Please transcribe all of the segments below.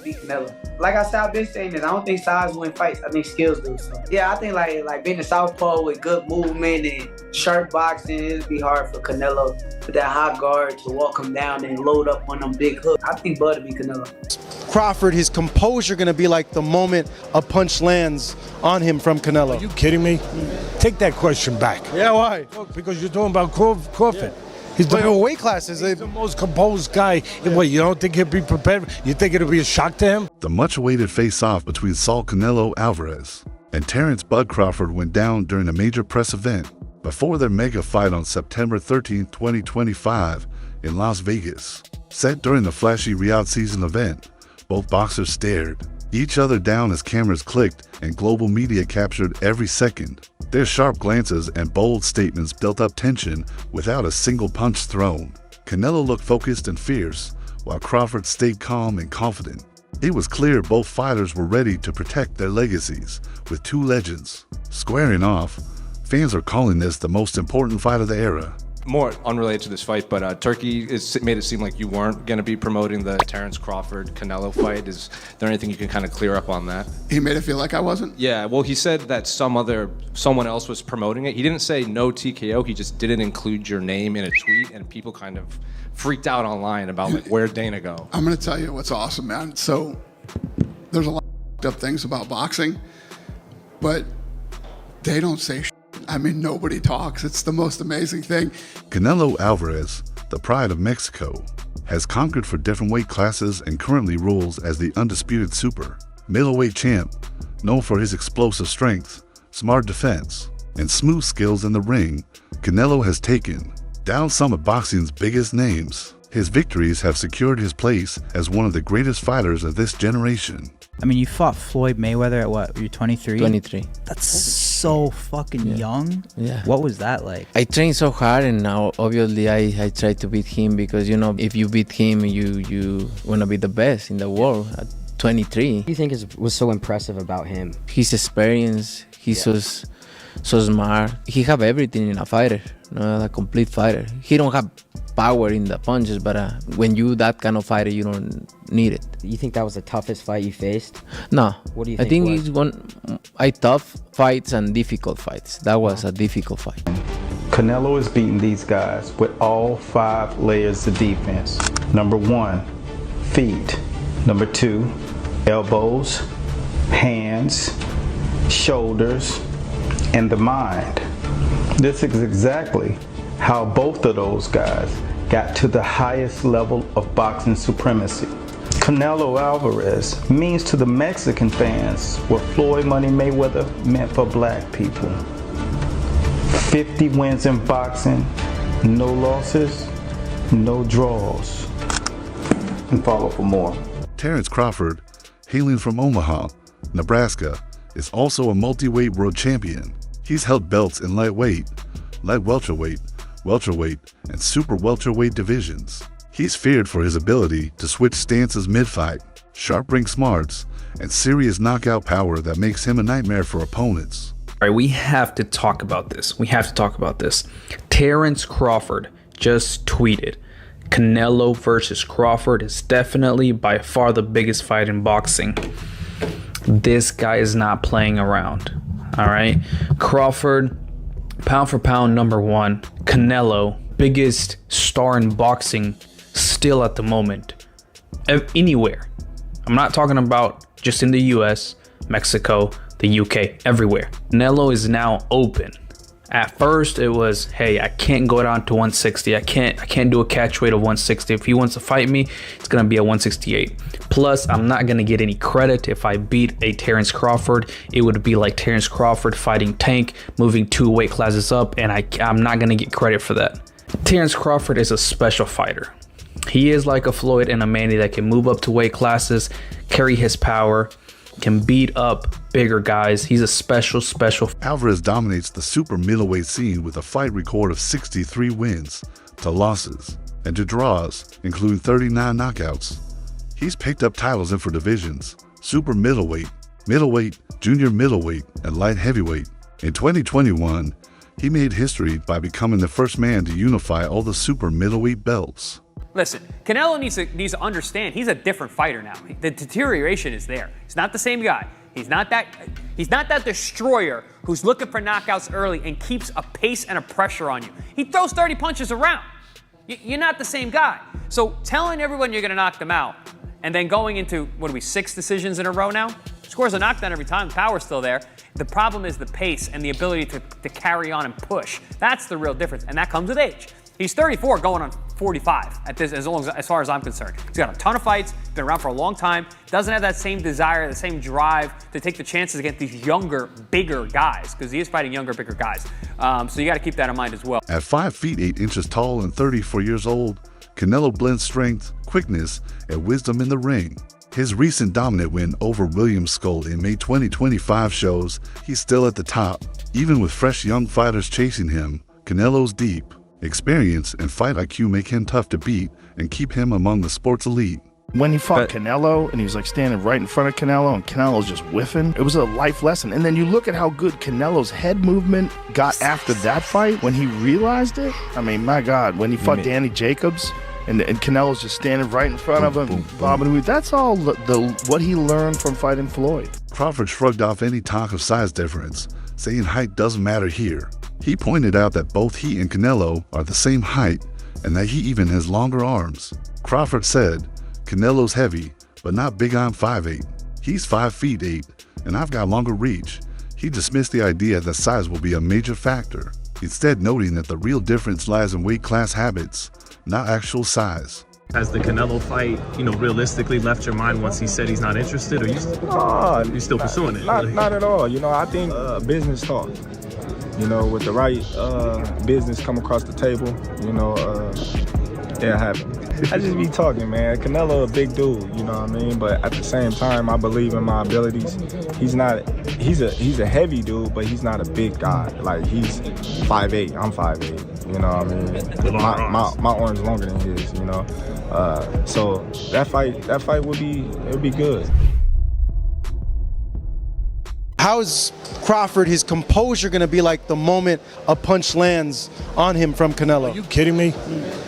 beat Canelo. Like I said, I've been saying this. I don't think size win fights. I think skills do. So yeah, I think like being a southpaw with good movement and sharp boxing, it'd be hard for Canelo with that high guard to walk him down and load up on them big hooks. I think Bud would be Canelo. Crawford, his composure going to be like the moment a punch lands on him from Canelo. Are you kidding me? Take that question back. Yeah, why? Because you're talking about Crawford. Yeah. He's the weight classes. He's the most composed guy. Yeah. What, you don't think he'll be prepared? You think it'll be a shock to him? The much-awaited face-off between Saul Canelo Alvarez and Terence Bud Crawford went down during a major press event before their mega fight on September 13, 2025 in Las Vegas. Set during the flashy Riyadh season event, both boxers stared each other down as cameras clicked and global media captured every second. Their sharp glances and bold statements built up tension without a single punch thrown. Canelo looked focused and fierce, while Crawford stayed calm and confident. It was clear both fighters were ready to protect their legacies, with two legends squaring off. Fans are calling this the most important fight of the era. More unrelated to this fight, but Turkey made it seem like you weren't going to be promoting the Terence Crawford-Canelo fight. Is there anything you can kind of clear up on that? He made it feel like I wasn't? Yeah, well, he said that someone else was promoting it. He didn't say no TKO, he just didn't include your name in a tweet, and people kind of freaked out online about, like, where'd Dana go? I'm going to tell you what's awesome, man. So there's a lot of up things about boxing, but they don't say shit. I mean, nobody talks. It's the most amazing thing. Canelo Alvarez, the pride of Mexico, has conquered for different weight classes and currently rules as the undisputed super middleweight champ, known for his explosive strength, smart defense, and smooth skills in the ring. Canelo has taken down some of boxing's biggest names. His victories have secured his place as one of the greatest fighters of this generation. I mean, you fought Floyd Mayweather at what? You're 23? 23. That's so fucking young. Yeah. What was that like? I trained so hard, and now obviously I try to beat him because, you know, if you beat him, you want to be the best in the world at 23. What do you think was so impressive about him? His experience, he's so smart. He have everything in a fighter, you know, a complete fighter. He don't have power in the punches, but when you that kind of fighter, you don't need it. You think that was the toughest fight you faced? No. What do you think? I think it's tough fights and difficult fights. That was a difficult fight. Canelo is beating these guys with all 5 layers of defense. Number 1, feet. Number 2, elbows, hands, shoulders, and the mind. This is exactly how both of those guys got to the highest level of boxing supremacy. Canelo Alvarez means to the Mexican fans what Floyd Money Mayweather meant for black people. 50 wins in boxing, no losses, no draws. And follow for more. Terence Crawford, hailing from Omaha, Nebraska, is also a multi-weight world champion. He's held belts in lightweight, light welterweight, and super welterweight divisions. He's feared for his ability to switch stances mid-fight, sharp ring smarts, and serious knockout power that makes him a nightmare for opponents. All right, we have to talk about this. Terence Crawford just tweeted, Canelo versus Crawford is definitely by far the biggest fight in boxing. This guy is not playing around. All right, Crawford, pound for pound, number 1. Canelo, biggest star in boxing still at the moment. Anywhere. I'm not talking about just in the US, Mexico, the UK, everywhere. Canelo is now open. At first it was, hey, I can't go down to 160. I can't do a catch weight of 160. If he wants to fight me, it's gonna be at 168. Plus, I'm not gonna get any credit if I beat a Terence Crawford. It would be like Terence Crawford fighting Tank, moving 2 weight classes up, and I'm not gonna get credit for that. Terence Crawford is a special fighter. He is like a Floyd and a Manny that can move up to weight classes, carry his power, can beat up bigger guys. He's a special. Alvarez dominates the super middleweight scene with a fight record of 63 wins to losses and to draws, including 39 knockouts. He's picked up titles in for divisions: super middleweight, junior middleweight, and light heavyweight. In 2021, He made history by becoming the first man to unify all the super middleweight belts. Listen, Canelo needs to understand he's a different fighter now. The deterioration is there. He's not the same guy. He's not that destroyer who's looking for knockouts early and keeps a pace and a pressure on you. He throws 30 punches around. You're not the same guy. So telling everyone you're going to knock them out and then going into, 6 decisions in a row now? Scores a knockdown every time. The power's still there. The problem is the pace and the ability to carry on and push. That's the real difference, and that comes with age. He's 34 going on 45 at this, as far as I'm concerned. He's got a ton of fights, been around for a long time, doesn't have that same desire, the same drive to take the chances against these younger, bigger guys, because he is fighting younger, bigger guys. So you got to keep that in mind as well. At 5 feet 8 inches tall and 34 years old, Canelo blends strength, quickness, and wisdom in the ring. His recent dominant win over William Skull in May 2025 shows he's still at the top. Even with fresh young fighters chasing him, Canelo's deep experience and fight IQ make him tough to beat and keep him among the sport's elite. When he fought Canelo and he was like standing right in front of Canelo and Canelo's just whiffing, it was a life lesson. And then you look at how good Canelo's head movement got after that fight when he realized it. I mean, my God, when he fought Danny Jacobs and Canelo's just standing right in front of him, bobbing. That's all what he learned from fighting Floyd. Crawford shrugged off any talk of size difference, saying height doesn't matter here. He pointed out that both he and Canelo are the same height and that he even has longer arms. Crawford said, Canelo's heavy, but not big on 5'8". He's 5 feet 8, and I've got longer reach. He dismissed the idea that size will be a major factor, instead noting that the real difference lies in weight class habits, not actual size. Has the Canelo fight, realistically left your mind once he said he's not interested, or you still pursuing it? Not at all. I think business talk. With the right business come across the table, it'll happen. I just be talking, man. Canelo a big dude, you know what I mean? But at the same time, I believe in my abilities. He's a heavy dude, but he's not a big guy. Like, he's 5'8", I'm 5'8", you know what I mean? My arm's longer than his, So that fight would be good. How is Crawford, his composure going to be like the moment a punch lands on him from Canelo? Are you kidding me?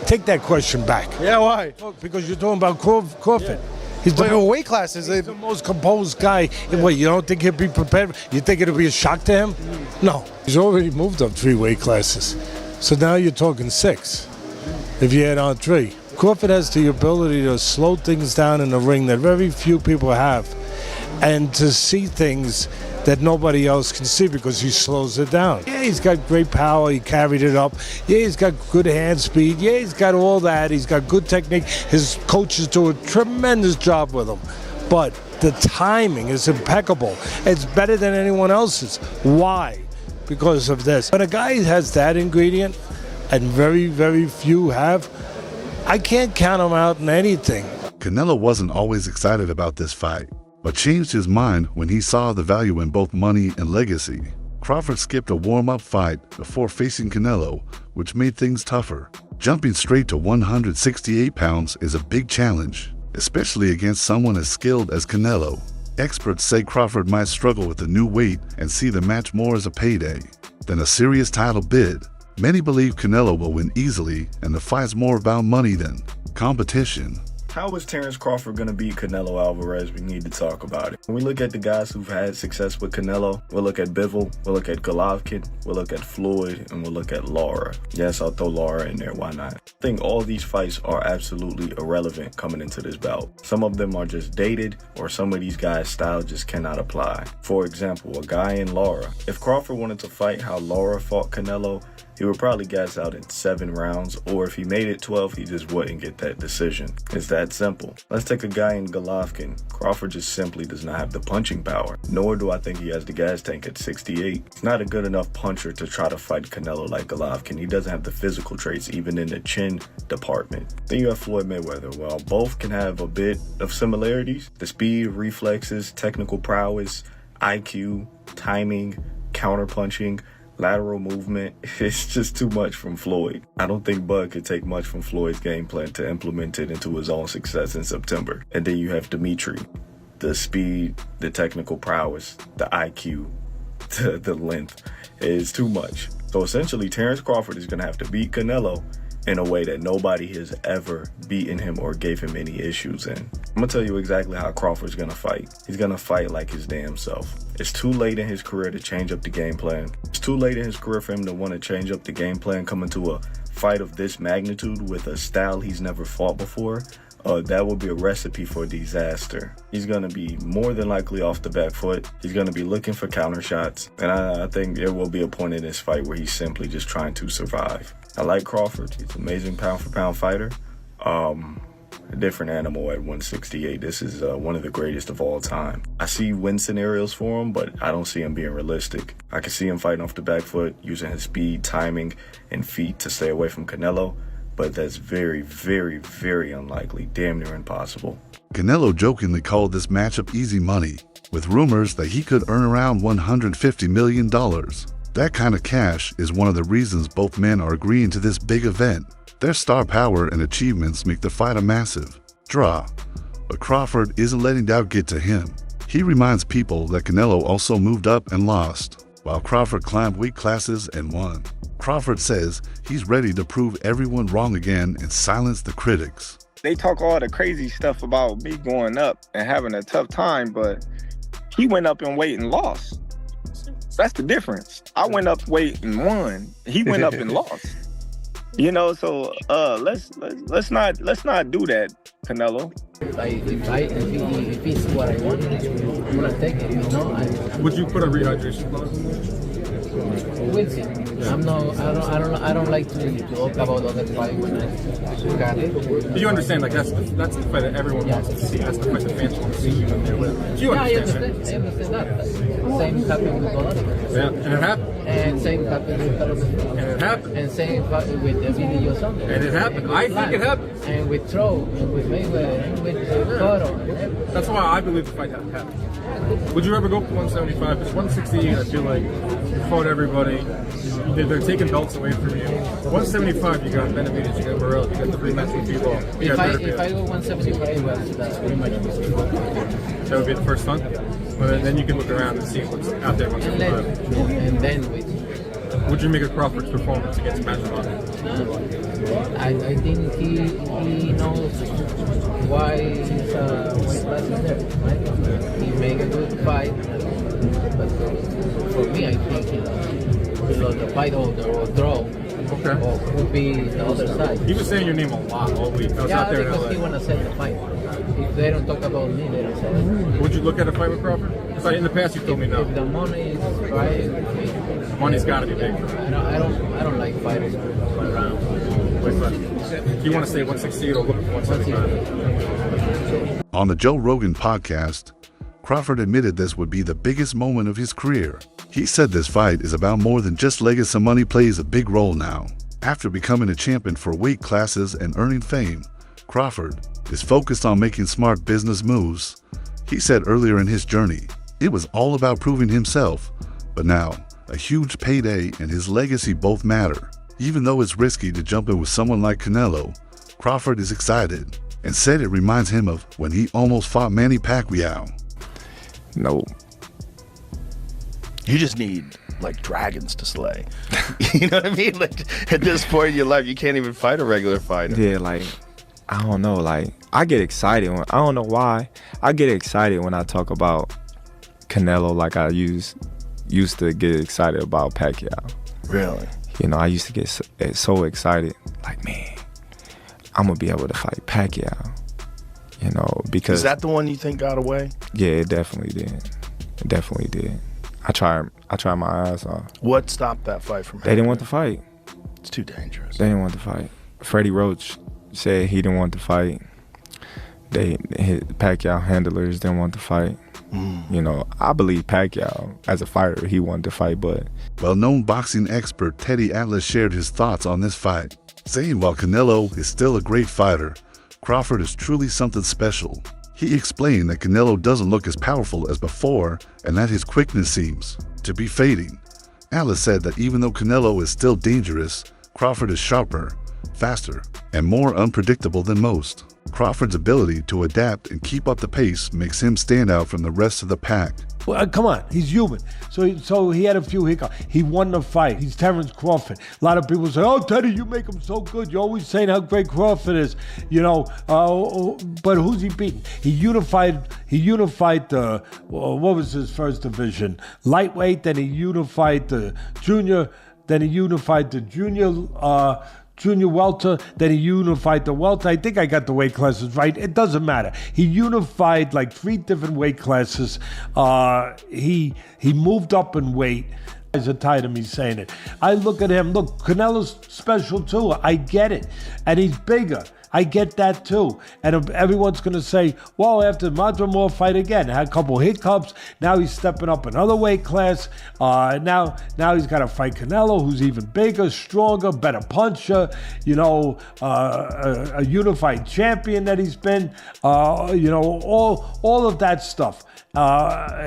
Take that question back. Yeah, why? Because you're talking about Crawford. He's weight classes. He's the most composed guy. What, you don't think he'll be prepared? You think it'll be a shock to him? No. He's already moved up 3 weight classes. So now you're talking 6 if you add on 3. Crawford has the ability to slow things down in the ring that very few people have, and to see things that nobody else can see because he slows it down. Yeah, he's got great power. He carried it up. Yeah, he's got good hand speed. Yeah, he's got all that. He's got good technique. His coaches do a tremendous job with him. But the timing is impeccable. It's better than anyone else's. Why? Because of this. When a guy has that ingredient, and very, very few have, I can't count him out in anything. Canelo wasn't always excited about this fight, but changed his mind when he saw the value in both money and legacy. Crawford skipped a warm-up fight before facing Canelo, which made things tougher. Jumping straight to 168 pounds is a big challenge, especially against someone as skilled as Canelo. Experts say Crawford might struggle with the new weight and see the match more as a payday than a serious title bid. Many believe Canelo will win easily, and the fight's more about money than competition. How is Terence Crawford going to beat Canelo Alvarez? We need to talk about it. When we look at the guys who've had success with Canelo, we'll look at Bivol, we'll look at Golovkin, we'll look at Floyd, and we'll look at Lara. Yes, I'll throw Lara in there, why not? I think all these fights are absolutely irrelevant coming into this bout. Some of them are just dated, or some of these guys' style just cannot apply. For example, a guy in Lara. If Crawford wanted to fight how Lara fought Canelo, he would probably gas out in 7 rounds, or if he made it 12, he just wouldn't get that decision. It's that simple. Let's take a guy in Golovkin. Crawford just simply does not have the punching power, nor do I think he has the gas tank at 68. He's not a good enough puncher to try to fight Canelo like Golovkin. He doesn't have the physical traits, even in the chin department. Then you have Floyd Mayweather. While both can have a bit of similarities, the speed, reflexes, technical prowess, IQ, timing, counterpunching, lateral movement, it's just too much from Floyd. I don't think Bud could take much from Floyd's game plan to implement it into his own success in September. And then you have Dimitri. The speed, the technical prowess, the IQ, the length is too much. So So essentially, Terence Crawford is going to have to beat Canelo in a way that nobody has ever beaten him or gave him any issues in. I'm going to tell you exactly how Crawford's going to fight. He's going to fight like his damn self. It's too late in his career to change up the game plan. It's too late in his career for him to want to change up the game plan, come into a fight of this magnitude with a style he's never fought before. That would be a recipe for disaster. He's going to be more than likely off the back foot. He's going to be looking for counter shots. And I think there will be a point in this fight where he's simply just trying to survive. I like Crawford. He's an amazing pound-for-pound fighter. A different animal at 168. This is one of the greatest of all time. I see win scenarios for him, but I don't see him being realistic. I can see him fighting off the back foot, using his speed, timing, and feet to stay away from Canelo. But that's very, very, very unlikely, damn near impossible. Canelo jokingly called this matchup easy money, with rumors that he could earn around $150 million. That kind of cash is one of the reasons both men are agreeing to this big event. Their star power and achievements make the fight a massive draw. But Crawford isn't letting doubt get to him. He reminds people that Canelo also moved up and lost, while Crawford climbed weight classes and won. Crawford says he's ready to prove everyone wrong again and silence the critics. They talk all the crazy stuff about me going up and having a tough time, but he went up in weight and lost. That's the difference. I went up weight and won. He went up and lost. You know, so let's not do that, Canelo. If it's what I want, I'm gonna take it. You know. Would you put a rehydration clause? We'll see. I don't like to talk about other fights when I got it. You understand, like that's the fight that everyone wants to see. That's the fight the fans want to see you in there with. You understand, I understand that. Same happened with Alvarez. Yeah, and it happened. And same happened with Terence. And it happened. And same happened with the video Sunday. And it happened. I think it happened. And with Troll, and with Mayweather, and with Cotto. That's why I believe the fight happened. Would you ever go up to 175? It's 168. I feel like you fought everybody. They're taking belts away from you. 175, you got Benavidez, you got Morrell, you got the rematch with people. If I go 175, that's pretty much that would be the first one. Well, then you can look around and see what's out there. And then wait. Would you make a Crawford's performance against Masvidal? I think he knows why his weight class is there. Right? He make a good fight, but for me, I think he lost the fight or draw. Okay. Or would be the other side. He was saying your name a lot all week. I was out there because in LA. he want to sell the fight. If they don't talk about me, they don't sell it. Would you look at a fight with Crawford? Because in the past you told me no. If the money is right, money's got to be big. I don't like fighters around. You want to say 168 or look at 175? On the Joe Rogan podcast, Crawford admitted this would be the biggest moment of his career. He said this fight is about more than just legacy. Money plays a big role now. After becoming a champion for weight classes and earning fame, Crawford is focused on making smart business moves. He said earlier in his journey, it was all about proving himself, but now a huge payday and his legacy both matter. Even though it's risky to jump in with someone like Canelo, Crawford is excited and said it reminds him of when he almost fought Manny Pacquiao. No. You just need like dragons to slay. You know what I mean? Like at this point in your life, you can't even fight a regular fighter. Yeah, like I don't know. Like I get excited when I don't know why. I get excited when I talk about Canelo like I used to get excited about Pacquiao. Really? You know, I used to get so excited. Like, man, I'm gonna be able to fight Pacquiao. You know, because is that the one you think got away? Yeah, it definitely did. It definitely did. I tried my eyes off. What stopped that fight from happening? They didn't want to fight. It's too dangerous. They didn't want to fight. Freddie Roach said he didn't want to fight. His Pacquiao handlers didn't want to fight. You know, I believe Pacquiao, as a fighter, he wanted to fight, but... Well-known boxing expert Teddy Atlas shared his thoughts on this fight, saying while Canelo is still a great fighter, Crawford is truly something special. He explained that Canelo doesn't look as powerful as before and that his quickness seems to be fading. Atlas said that even though Canelo is still dangerous, Crawford is sharper, faster, and more unpredictable than most. Crawford's ability to adapt and keep up the pace makes him stand out from the rest of the pack. Come on, he's human. So he had a few hiccups. He won the fight. He's Terence Crawford. A lot of people say, "Oh, Teddy, you make him so good. You're always saying how great Crawford is." But who's he beating? He unified the what was his first division? Lightweight. Then he unified the junior. Then he unified the junior welter, then he unified the welter. I think I got the weight classes right. It doesn't matter. He unified like 3 different weight classes. He moved up in weight. Guys are tired of me saying it. I look at him. Look, Canelo's special too. I get it. And he's bigger. I get that too. And everyone's going to say, well, after Madrimov fight again, had a couple hiccups. Now he's stepping up another weight class. Now he's got to fight Canelo, who's even bigger, stronger, better puncher, a unified champion that he's been, all of that stuff.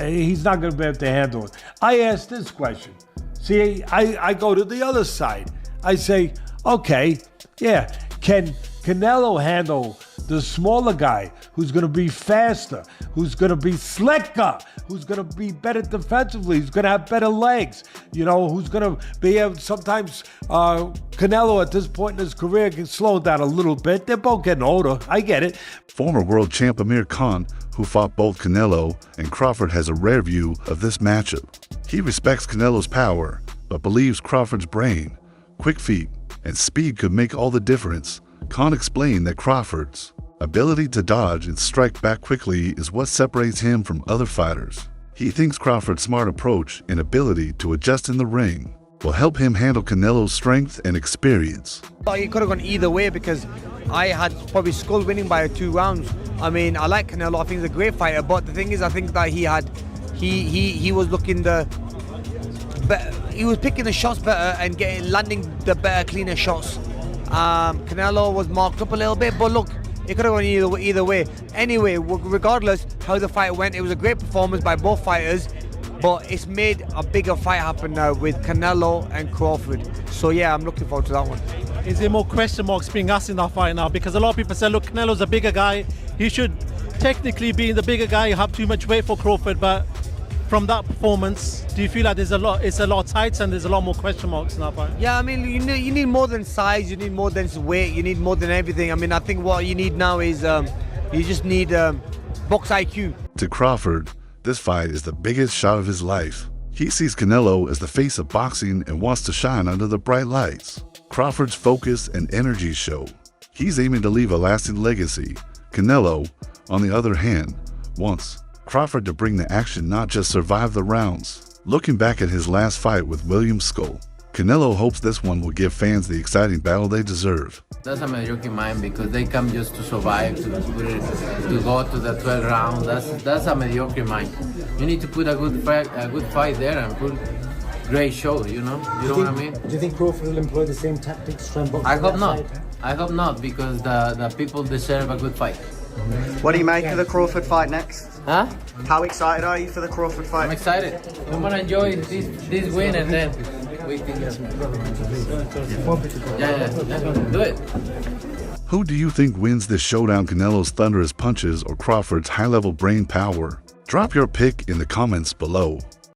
He's not going to be able to handle it. I asked this question. See, I go to the other side. I say, okay, yeah, can Canelo handle the smaller guy who's going to be faster, who's going to be slicker, who's going to be better defensively, who's going to have better legs, who's going to be able, sometimes Canelo at this point in his career can slow down a little bit. They're both getting older. I get it. Former world champ Amir Khan, who fought both Canelo and Crawford, has a rare view of this matchup. He respects Canelo's power, but believes Crawford's brain, quick feet, and speed could make all the difference. Khan explained that Crawford's ability to dodge and strike back quickly is what separates him from other fighters. He thinks Crawford's smart approach and ability to adjust in the ring will help him handle Canelo's strength and experience. It could have gone either way because I had probably Skull winning by 2 rounds. I mean, I like Canelo. I think he's a great fighter, but the thing is, I think that he was looking he was picking the shots better and landing the better, cleaner shots. Canelo was marked up a little bit, but look, it could have gone either way. Anyway, regardless how the fight went, it was a great performance by both fighters, but it's made a bigger fight happen now with Canelo and Crawford. So yeah, I'm looking forward to that one. Is there more question marks being asked in that fight now? Because a lot of people say, look, Canelo's a bigger guy. He should technically be the bigger guy, have too much weight for Crawford, but from that performance, do you feel like it's a lot tight and there's a lot more question marks in that fight? Yeah, I mean, you need more than size, you need more than weight, you need more than everything. I mean, I think what you need now is you just need box IQ. To Crawford, this fight is the biggest shot of his life. He sees Canelo as the face of boxing and wants to shine under the bright lights. Crawford's focus and energy show. He's aiming to leave a lasting legacy. Canelo, on the other hand, wants Crawford to bring the action, not just survive the rounds. Looking back at his last fight with William Skull, Canelo hopes this one will give fans the exciting battle they deserve. That's a mediocre mind because they come just to survive, to go to the 12th round. That's a mediocre mind. You need to put a good fight there and put great show. You know what I mean? Do you think Crawford will employ the same tactics to try and box? I hope not. I hope not because the people deserve a good fight. What do you make of the Crawford fight next? Huh? How excited are you for the Crawford fight? I'm excited. I'm gonna enjoy this win and then we can do it. Who do you think wins this showdown? Canelo's thunderous punches or Crawford's high-level brain power? Drop your pick in the comments below.